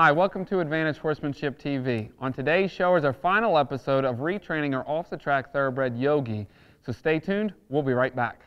Hi, welcome to Advantage Horsemanship TV. On today's show is our final episode of retraining our off-the-track thoroughbred Yogi. So stay tuned, we'll be right back.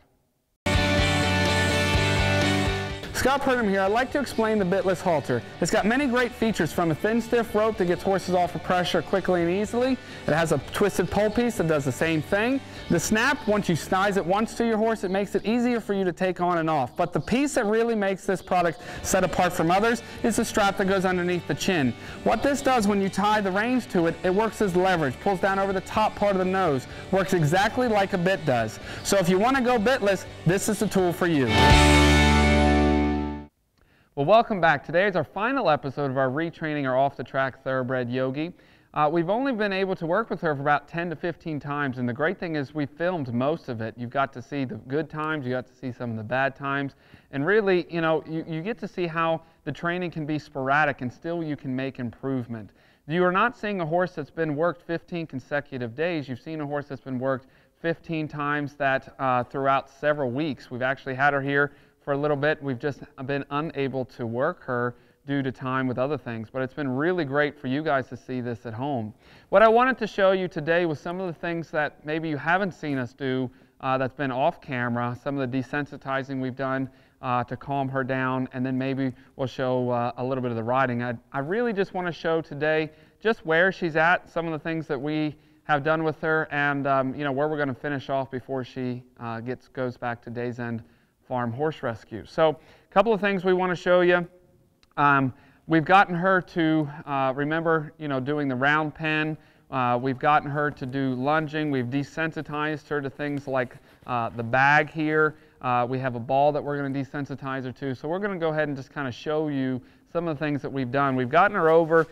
Scott Purdom here. I'd like to explain the bitless halter. It's got many great features, from a thin, stiff rope that gets horses off of pressure quickly and easily. It has a twisted pole piece that does the same thing. The snap, once you size it once to your horse, it makes it easier for you to take on and off. But the piece that really makes this product set apart from others is the strap that goes underneath the chin. What this does when you tie the reins to it, it works as leverage, pulls down over the top part of the nose, works exactly like a bit does. So if you want to go bitless, this is the tool for you. Well, welcome back. Today is our final episode of our retraining our off-the-track thoroughbred Yogi. We've only been able to work with her for about 10 to 15 times, and the great thing is we filmed most of it. You've got to see the good times, you got to see some of the bad times, and really, you get to see how the training can be sporadic and still you can make improvement. You are not seeing a horse that's been worked 15 consecutive days. You've seen a horse that's been worked 15 times that throughout several weeks. We've actually had her here for a little bit. We've just been unable to work her due to time with other things, but it's been really great for you guys to see this at home. What I wanted to show you today was some of the things that maybe you haven't seen us do that's been off camera, some of the desensitizing we've done to calm her down, and then maybe we'll show a little bit of the riding. I really just want to show today just where she's at, some of the things that we have done with her, and where we're going to finish off before she goes back to Days End Farm Horse Rescue. So a couple of things we want to show you. We've gotten her to remember, doing the round pen. We've gotten her to do lunging. We've desensitized her to things like the bag here. We have a ball that we're going to desensitize her to. So we're going to go ahead and just kind of show you some of the things that we've done. We've gotten her over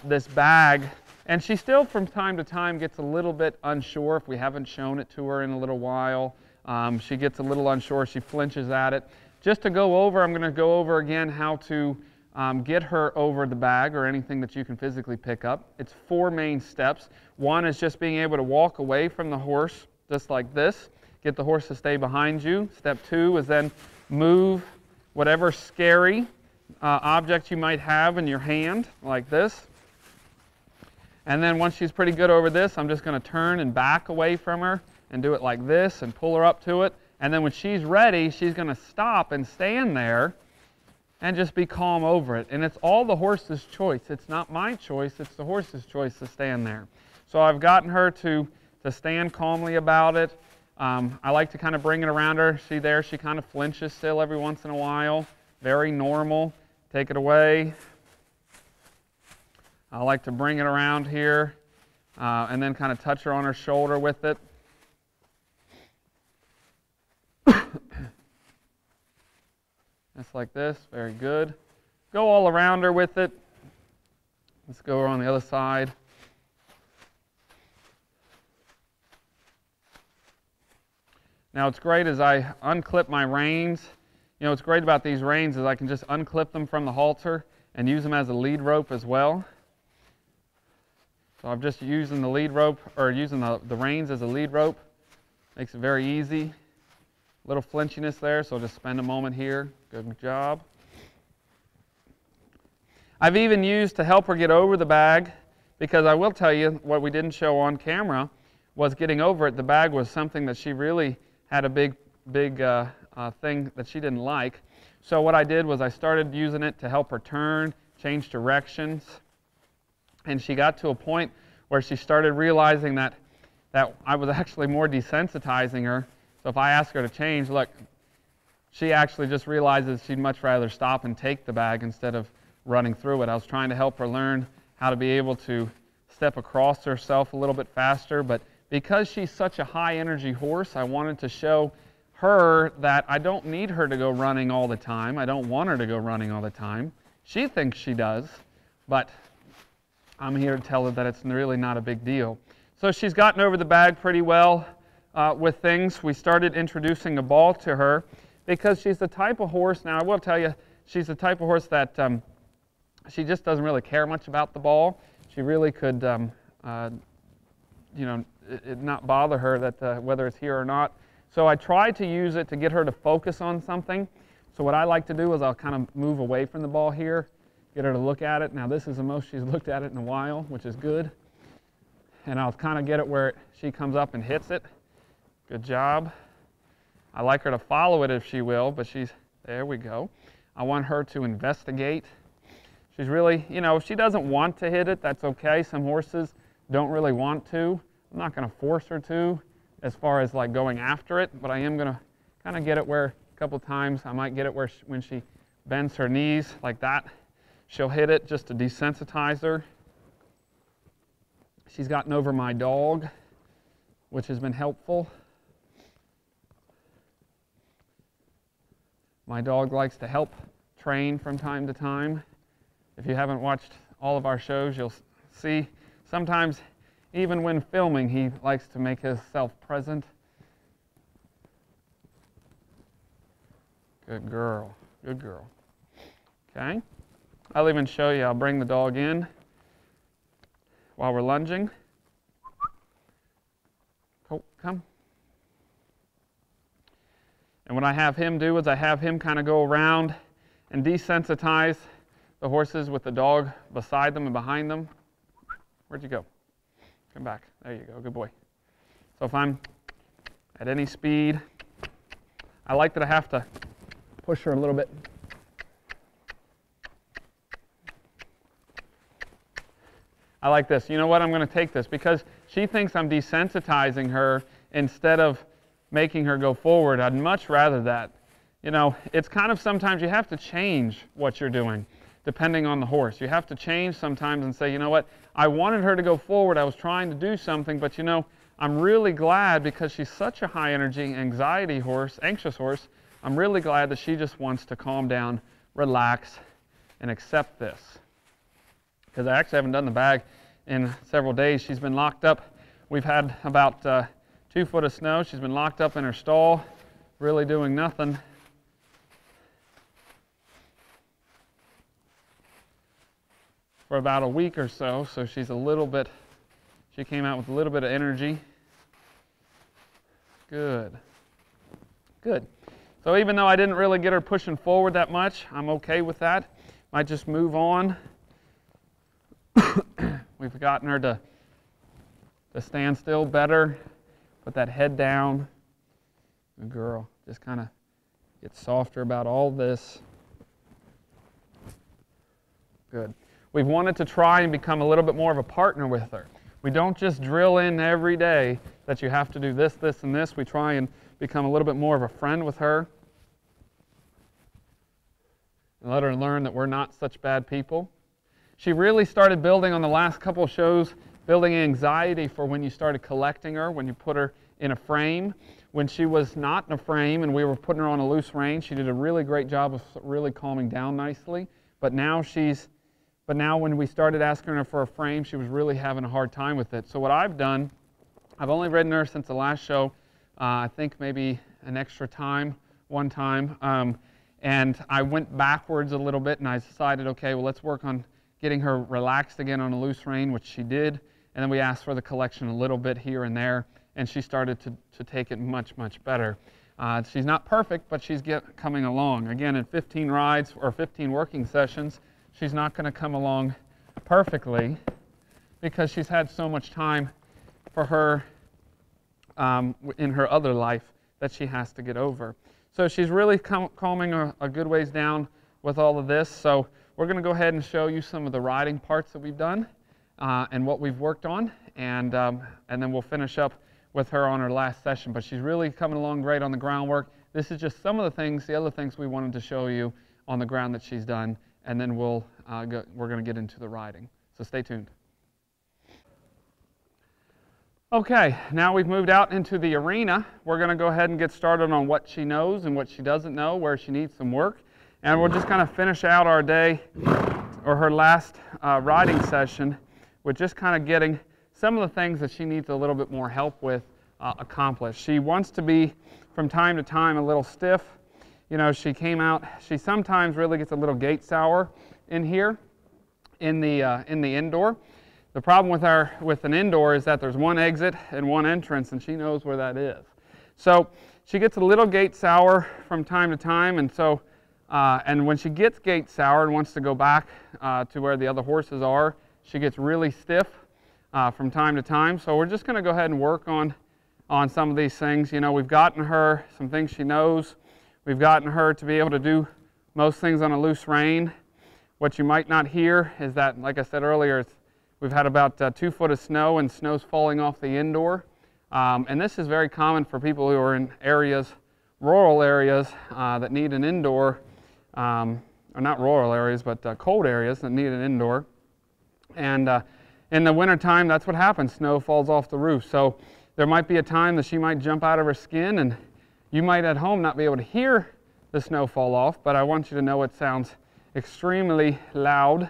this bag, and she still from time to time gets a little bit unsure if we haven't shown it to her in a little while. She gets a little unsure, she flinches at it. Just to go over, I'm going to go over again how to get her over the bag or anything that you can physically pick up. It's 4 main steps. One is just being able to walk away from the horse just like this. Get the horse to stay behind you. Step 2 is then move whatever scary object you might have in your hand like this. And then once she's pretty good over this, I'm just going to turn and back away from her and do it like this and pull her up to it. And then when she's ready, she's going to stop and stand there and just be calm over it. And it's all the horse's choice. It's not my choice, it's the horse's choice to stand there. So I've gotten her to stand calmly about it. I like to kind of bring it around her. See there, she kind of flinches still every once in a while. Very normal. Take it away. I like to bring it around here and then kind of touch her on her shoulder with it. Just like this, very good. Go all around her with it. Let's go over on the other side. Now what's great is I unclip my reins. What's great about these reins is I can just unclip them from the halter and use them as a lead rope as well. So I'm just using the lead rope, or using the reins as a lead rope. Makes it very easy. Little flinchiness there, so I'll just spend a moment here. Good job. I've even used to help her get over the bag, because I will tell you what we didn't show on camera was getting over it. The bag was something that she really had a big thing that she didn't like. So what I did was I started using it to help her turn, change directions, and she got to a point where she started realizing that I was actually more desensitizing her. So if I ask her to change, look, she actually just realizes she'd much rather stop and take the bag instead of running through it. I was trying to help her learn how to be able to step across herself a little bit faster, but because she's such a high energy horse, I wanted to show her that I don't need her to go running all the time. I don't want her to go running all the time. She thinks she does, but I'm here to tell her that it's really not a big deal. So she's gotten over the bag pretty well. With things, we started introducing a ball to her because she's the type of horse, now I will tell you, she's the type of horse that she just doesn't really care much about the ball. She really could, it not bother her that whether it's here or not. So I try to use it to get her to focus on something. So what I like to do is I'll kind of move away from the ball here, get her to look at it. Now this is the most she's looked at it in a while, which is good. And I'll kind of get it where she comes up and hits it. Good job. I like her to follow it if she will, but there we go. I want her to investigate. She's really, you know, if she doesn't want to hit it, that's okay. Some horses don't really want to. I'm not going to force her to as far as like going after it, but I am going to kind of get it where a couple times I might get it where when she bends her knees like that, she'll hit it just to desensitize her. She's gotten over my dog, which has been helpful. My dog likes to help train from time to time. If you haven't watched all of our shows, you'll see sometimes even when filming, he likes to make himself present. Good girl, good girl. Okay, I'll even show you, I'll bring the dog in while we're lunging. Oh, come. And what I have him do is I have him kind of go around and desensitize the horses with the dog beside them and behind them. Where'd you go? Come back. There you go. Good boy. So if I'm at any speed, I like that I have to push her a little bit. I like this. You know what? I'm going to take this because she thinks I'm desensitizing her instead of making her go forward. I'd much rather that. You know, it's kind of sometimes you have to change what you're doing depending on the horse. You have to change sometimes and say, you know what, I wanted her to go forward. I was trying to do something, but you know, I'm really glad because she's such a high energy, anxiety horse, anxious horse. I'm really glad that she just wants to calm down, relax, and accept this. Because I actually haven't done the bag in several days. She's been locked up. We've had about 2 foot of snow. She's been locked up in her stall, really doing nothing. For about a week or so, so she came out with a little bit of energy. Good. Good. So even though I didn't really get her pushing forward that much, I'm okay with that. Might just move on. We've gotten her to stand still better. Put that head down. Good girl. Just kind of get softer about all this. Good. We've wanted to try and become a little bit more of a partner with her. We don't just drill in every day that you have to do this, this, and this. We try and become a little bit more of a friend with her. And let her learn that we're not such bad people. She really started building on the last couple of shows, building anxiety for when you started collecting her, when you put her in a frame. When she was not in a frame and we were putting her on a loose rein, she did a really great job of really calming down nicely. But now when we started asking her for a frame, she was really having a hard time with it. So what I've done, I've only ridden her since the last show, I think maybe an extra time, one time. And I went backwards a little bit and I decided, okay, well, let's work on getting her relaxed again on a loose rein, which she did. And then we asked for the collection a little bit here and there, and she started to take it much, much better. She's not perfect, but she's coming along. Again, in 15 rides or 15 working sessions, she's not going to come along perfectly because she's had so much time for her in her other life that she has to get over. So she's really calming a good ways down with all of this. So we're going to go ahead and show you some of the riding parts that we've done and what we've worked on, and then we'll finish up with her on her last session. But she's really coming along great on the groundwork. This is just some of the things, the other things we wanted to show you on the ground that she's done, and then we're going to get into the riding. So stay tuned. Okay, now we've moved out into the arena. We're going to go ahead and get started on what she knows and what she doesn't know, where she needs some work. And we'll just kind of finish out our day, or her last riding session, with just kind of getting some of the things that she needs a little bit more help with accomplished. She wants to be, from time to time, a little stiff. You know, she sometimes really gets a little gait sour in here, in the indoor. The problem with an indoor is that there's one exit and one entrance, and she knows where that is. So she gets a little gait sour from time to time, and so And when she gets gait sour and wants to go back to where the other horses are, she gets really stiff from time to time. So we're just going to go ahead and work on some of these things. You know, we've gotten her some things she knows. We've gotten her to be able to do most things on a loose rein. What you might not hear is that, like I said earlier, we've had about 2 foot of snow, and snow's falling off the indoor. And this is very common for people who are in areas, rural areas that need an indoor, or not rural areas, but cold areas that need an indoor. And in the wintertime, that's what happens. Snow falls off the roof. So there might be a time that she might jump out of her skin, and you might at home not be able to hear the snow fall off, but I want you to know it sounds extremely loud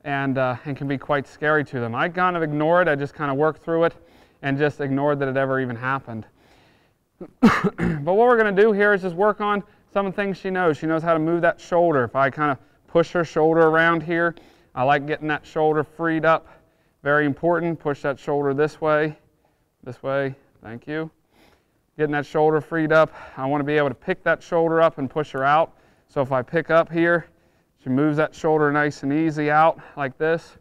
and can be quite scary to them. I kind of ignore it. I just kind of work through it and just ignored that it ever even happened. But what we're going to do here is just work on some of the things she knows. She knows how to move that shoulder. If I kind of push her shoulder around here, I like getting that shoulder freed up. Very important. Push that shoulder this way, thank you. Getting that shoulder freed up. I want to be able to pick that shoulder up and push her out. So if I pick up here, she moves that shoulder nice and easy out like this.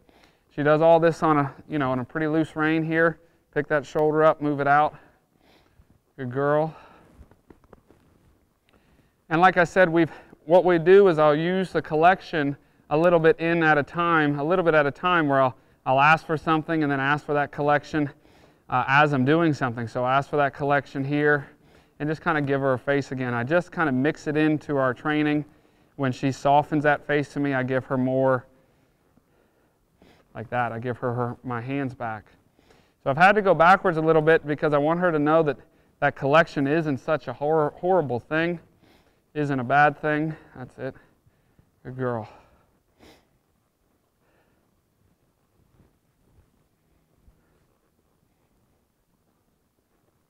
She does all this on a, on a pretty loose rein here. Pick that shoulder up, move it out. Good girl. And like I said, what we do is I'll use the collection a little bit at a time where I'll ask for something and then ask for that collection as I'm doing something. So ask for that collection here and just kind of give her a face again. I just kind of mix it into our training. When she softens that face to me, I give her more like that. I give her my hands back. So I've had to go backwards a little bit because I want her to know that that collection isn't such a horrible thing, isn't a bad thing. That's it. Good girl.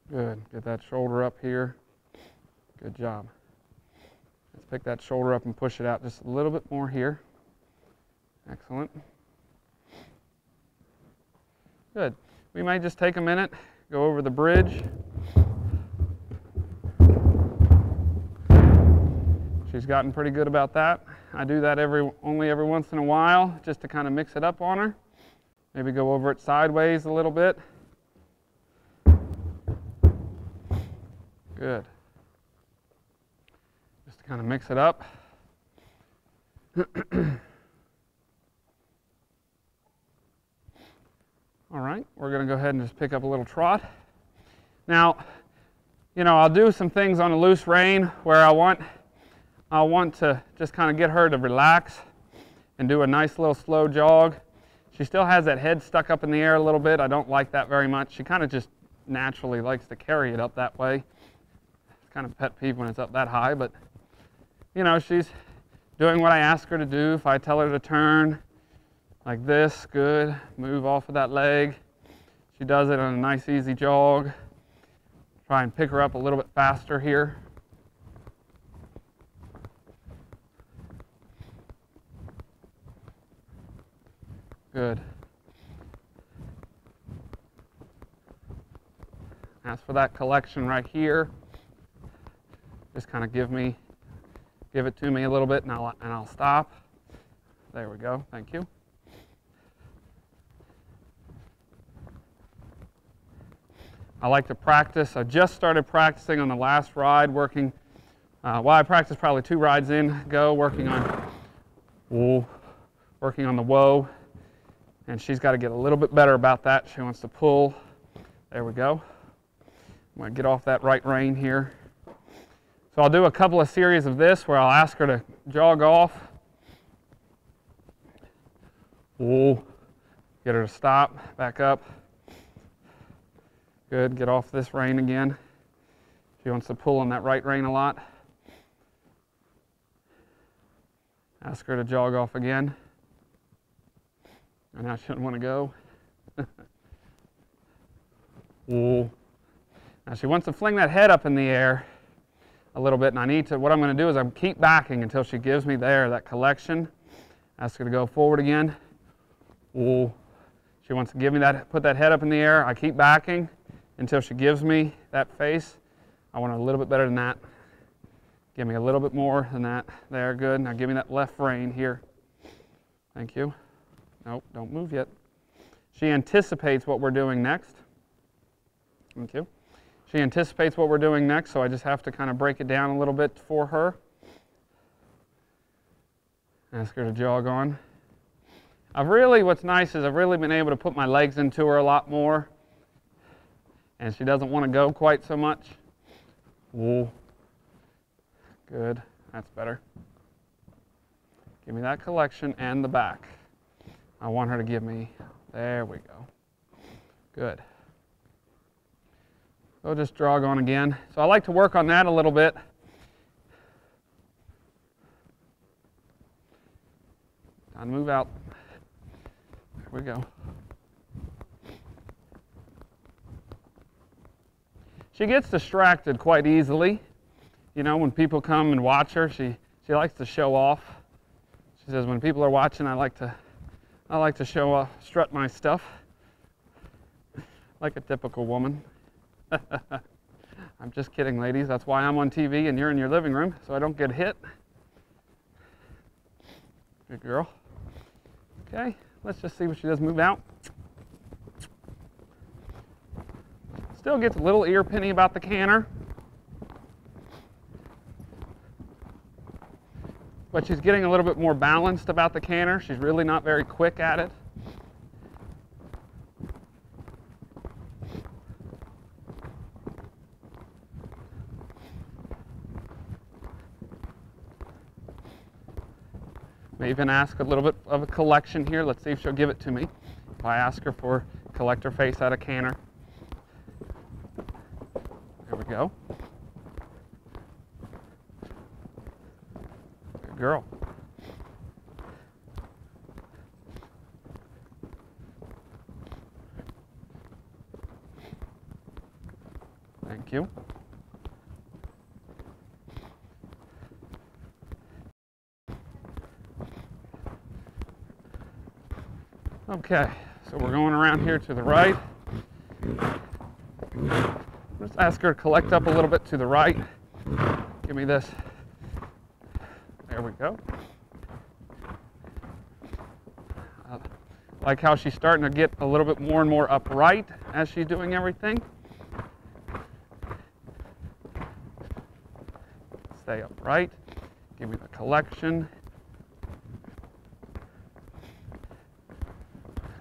Good. Get that shoulder up here. Good job. Let's pick that shoulder up and push it out just a little bit more here. Excellent. Good. We might just take a minute, go over the bridge. She's gotten pretty good about that. I do that only every once in a while just to kind of mix it up on her. Maybe go over it sideways a little bit. Good. Just to kind of mix it up. All right, we're going to go ahead and just pick up a little trot. Now, I'll do some things on a loose rein where I want to just kind of get her to relax and do a nice little slow jog. She still has that head stuck up in the air a little bit. I don't like that very much. She kind of just naturally likes to carry it up that way. It's kind of a pet peeve when it's up that high, but she's doing what I ask her to do. If I tell her to turn like this, good, move off of that leg. She does it on a nice easy jog. Try and pick her up a little bit faster here. Good. Ask for that collection right here. Just kind of give it to me a little bit, and I'll stop. There we go. Thank you. I like to practice. I just started practicing on the last ride, working. I practiced probably 2 rides in ago, working on the whoa. And she's got to get a little bit better about that. She wants to pull. There we go. I'm going to get off that right rein here. So I'll do a couple of series of this where I'll ask her to jog off. Get her to stop, back up. Good, get off this rein again. She wants to pull on that right rein a lot. Ask her to jog off again. And now she doesn't want to go. Now she wants to fling that head up in the air a little bit, and what I'm going to do is I'm keep backing until she gives me that collection. Ask her to go forward again. She wants to give me put that head up in the air. I keep backing until she gives me that face. I want her a little bit better than that. Give me a little bit more than that. There, good. Now give me that left rein here. Thank you. Nope, don't move yet. She anticipates what we're doing next. Thank you. She anticipates what we're doing next, so I just have to kind of break it down a little bit for her. Ask her to jog on. What's nice is I've really been able to put my legs into her a lot more, and she doesn't want to go quite so much. Whoa. Good, that's better. Give me that collection and the back. I want her to give me, there we go. Good. So just jog on again. So I like to work on that a little bit. Time to move out. There we go. She gets distracted quite easily. You know, when people come and watch her, she likes to show off. She says, when people are watching, I like to show off, strut my stuff, like a typical woman. I'm just kidding, ladies. That's why I'm on TV and you're in your living room, so I don't get hit. Good girl. Okay, let's just see what she does. Move out. Still gets a little ear pinny about the canter, but she's getting a little bit more balanced about the canter. She's really not very quick at it. May even ask a little bit of a collection here. Let's see if she'll give it to me. If I ask her for collector face out of canter. There we go. Good girl. Thank you. Okay, so we're going around here to the right. Just ask her to collect up a little bit to the right. Give me this. There we go. I like how she's starting to get a little bit more and more upright as she's doing everything. Stay upright. Give me the collection.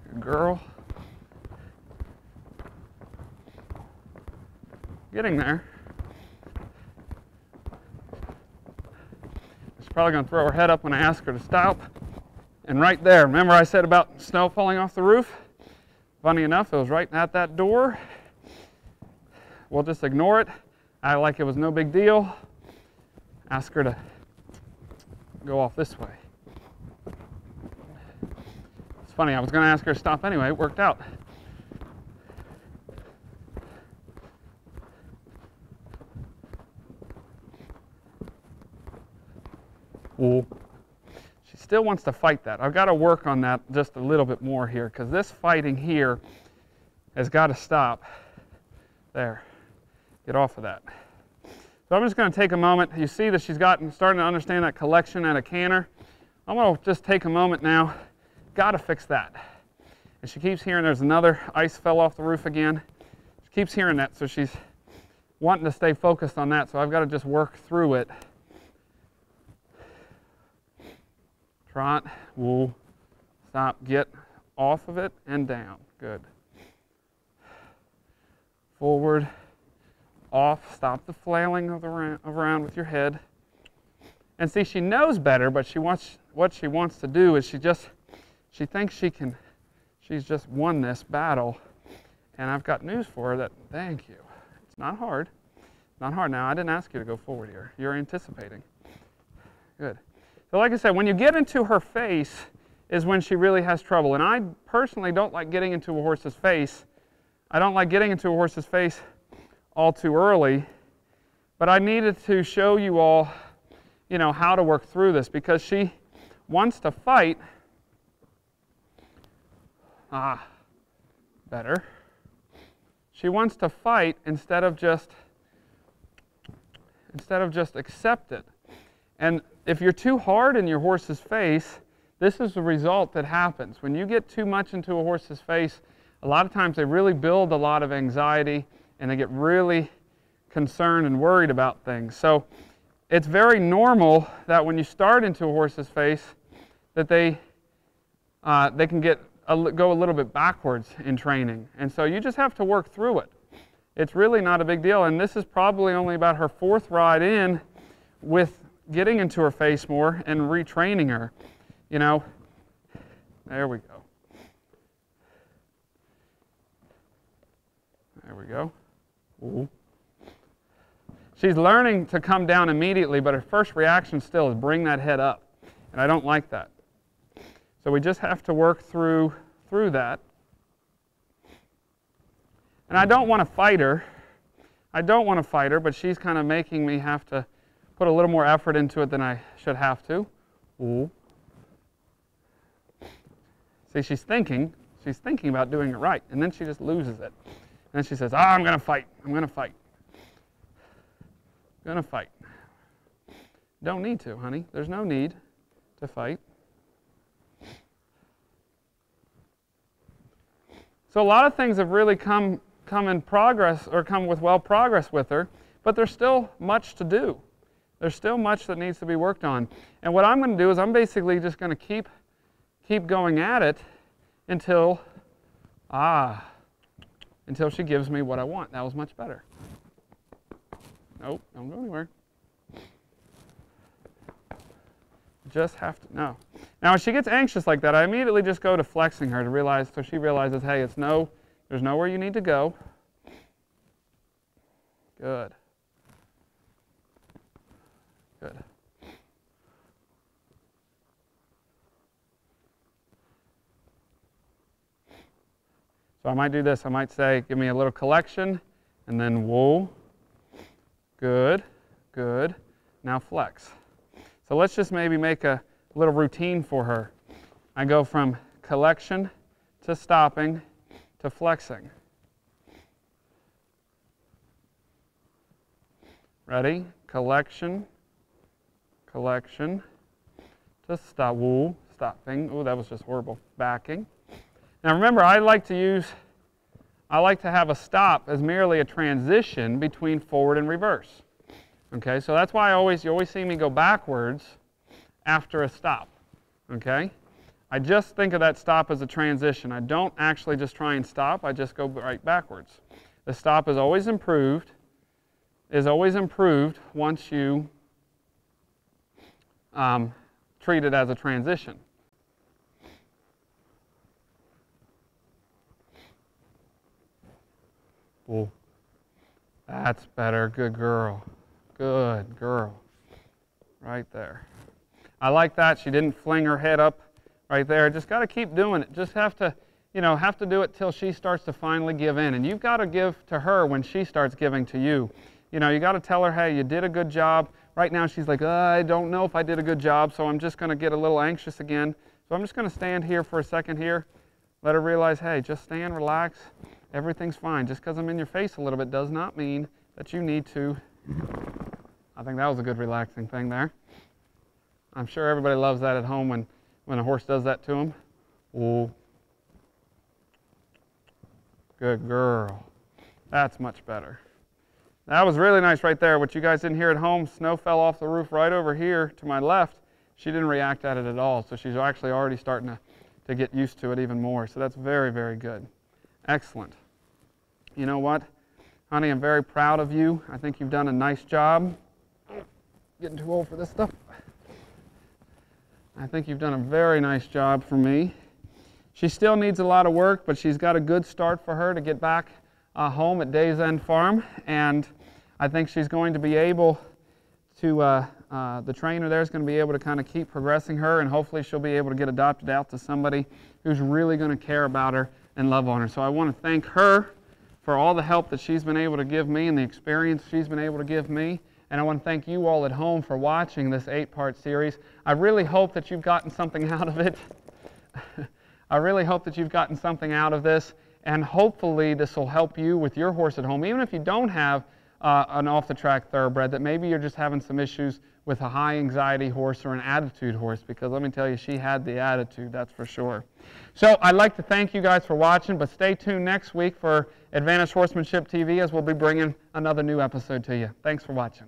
Good girl. Getting there. She's probably going to throw her head up when I ask her to stop. And right there, remember I said about snow falling off the roof? Funny enough, it was right at that door. We'll just ignore it. Act like it was no big deal. Ask her to go off this way. It's funny, I was going to ask her to stop anyway. It worked out. Ooh. She still wants to fight that. I've got to work on that just a little bit more here, because this fighting here has got to stop. There. Get off of that. So I'm just going to take a moment. You see that she's starting to understand that collection at a canter. I'm going to just take a moment now. Got to fix that. And she keeps hearing there's another ice fell off the roof again. She keeps hearing that, so she's wanting to stay focused on that. So I've got to just work through it. Trot, woo, stop, get off of it and down. Good. Forward, off, stop the flailing of around with your head. And see, she knows better, but what she wants to do is she thinks she's just won this battle. And I've got news for her that, thank you. It's not hard. Not hard. Now, I didn't ask you to go forward here. You're anticipating. Good. So like I said, when you get into her face is when she really has trouble. And I personally don't like getting into a horse's face. I don't like getting into a horse's face all too early. But I needed to show you all, you know, how to work through this, because she wants to fight. Better. She wants to fight instead of just accept it. And if you're too hard in your horse's face, this is the result that happens. When you get too much into a horse's face, a lot of times they really build a lot of anxiety and they get really concerned and worried about things. So it's very normal that when you start into a horse's face that they can go a little bit backwards in training. And so you just have to work through it. It's really not a big deal. And this is probably only about her 4th ride in with getting into her face more and retraining her. You know, there we go. There we go. Ooh. She's learning to come down immediately, but her first reaction still is bring that head up. And I don't like that. So we just have to work through that. And I don't want to fight her. I don't want to fight her, but she's kind of making me have to put a little more effort into it than I should have to. Ooh. See, she's thinking about doing it right, and then she just loses it. And then she says, "Oh, I'm going to fight. I'm going to fight. I'm going to fight." Don't need to, honey. There's no need to fight. So a lot of things have really come in progress, or come with progress with her, but there's still much to do. There's still much that needs to be worked on. And what I'm going to do is I'm basically just going to keep going at it until she gives me what I want. That was much better. Nope, don't go anywhere. Just have to, no. Now, if she gets anxious like that, I immediately just go to flexing her to realize, so she realizes, hey, there's nowhere you need to go. Good. Good. So I might do this. I might say, give me a little collection, and then whoa. Good, good. Now flex. So let's just maybe make a little routine for her. I go from collection to stopping to flexing. Ready? Collection, collection to stop. Woo, stopping. Oh, that was just horrible. Backing. Now remember, I like to have a stop as merely a transition between forward and reverse. Okay, so that's why you always see me go backwards after a stop. Okay, I just think of that stop as a transition. I don't actually just try and stop. I just go right backwards. The stop is always improved. Once you treat it as a transition. Ooh, that's better. Good girl. Good girl. Right there. I like that. She didn't fling her head up right there. Just got to keep doing it. Just have to do it till she starts to finally give in. And you've got to give to her when she starts giving to you. You know, you got to tell her, hey, you did a good job. Right now she's like, I don't know if I did a good job, so I'm just going to get a little anxious again. So I'm just going to stand here for a second here. Let her realize, hey, just stand, relax. Everything's fine. Just because I'm in your face a little bit does not mean that you need to. I think that was a good relaxing thing there. I'm sure everybody loves that at home when a horse does that to them. Ooh. Good girl. That's much better. That was really nice right there. What you guys didn't hear at home, snow fell off the roof right over here to my left. She didn't react at it at all. So she's actually already starting to get used to it even more. So that's very, very good. Excellent. You know what, honey, I'm very proud of you. I think you've done a nice job. Getting too old for this stuff. I think you've done a very nice job for me. She still needs a lot of work, but she's got a good start for her to get back home at Days End Farm. And I think she's going to be able to, the trainer there is going to be able to kind of keep progressing her, and hopefully she'll be able to get adopted out to somebody who's really going to care about her and love on her. So I want to thank her for all the help that she's been able to give me and the experience she's been able to give me. And I want to thank you all at home for watching this 8-part series. I really hope that you've gotten something out of it. I really hope that you've gotten something out of this, and hopefully this will help you with your horse at home. Even if you don't have an off-the-track thoroughbred, that maybe you're just having some issues with a high anxiety horse or an attitude horse, because let me tell you, she had the attitude, that's for sure. So I'd like to thank you guys for watching, but stay tuned next week for Advantage Horsemanship TV, as we'll be bringing another new episode to you. Thanks for watching.